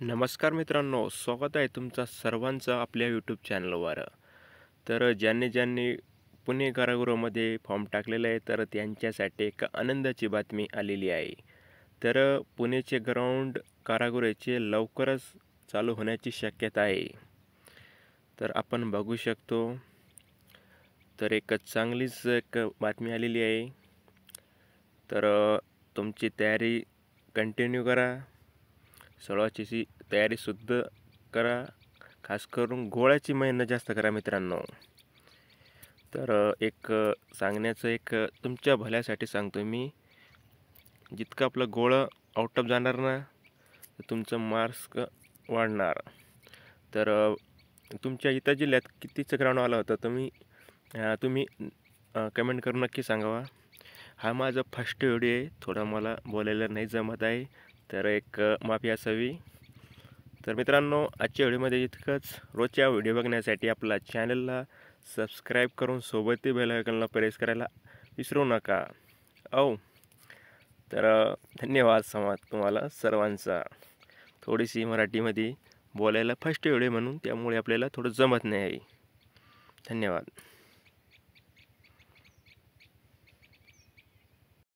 नमस्कार मित्रांनो, स्वागत आहे तुमचा सर्वांचं आपल्या यूट्यूब चॅनलवर. तर ज्यांनी पुणे कारागृहामध्ये फॉर्म टाकलेला आहे, तर त्यांच्यासाठी एक आनंदाची बातमी आलेली आहे. तर पुणेचे ग्राउंड कारागृहाचे लवकरच चालू होण्याची शक्यता आहे. तर आपण बघू शकतो, तर एक चांगलीच एक बातमी आलेली आहे. तर तुमची तयारी कंटिन्यू करा. सळवाची तयारीसुद्धा करा. खास करून गोळ्याची मेहनत जास्त करा मित्रांनो. तर सांगण्याचं तुमच्या भल्यासाठी सांगतो मी. जितकं आपलं गोळं आउट ऑफ जाणार ना, तर तुमचं मार्क्स वाढणार. तर तुमच्या इथं जिल्ह्यात कितीचं ग्राउंड आलं होतं तुम्ही कमेंट करून नक्की सांगावा. हा माझा फर्स्ट व्हिडिओ आहे. थोडं मला बोलायला नाही जमत आहे, तर माफी असावी. तर मित्रांनो, आजच्या व्हिडिओमध्ये इतकंच. रोजच्या व्हिडिओ बघण्यासाठी आपला चॅनलला सबस्क्राईब करून सोबत बेल आयकॉनला प्रेस करायला विसरू नका. तर धन्यवाद तुम्हाला सर्वांचा. थोडीशी मराठीमध्ये बोलायला फर्स्ट व्हिडिओ म्हणून त्यामुळे आपल्याला थोडं जमत नाही आहे. धन्यवाद.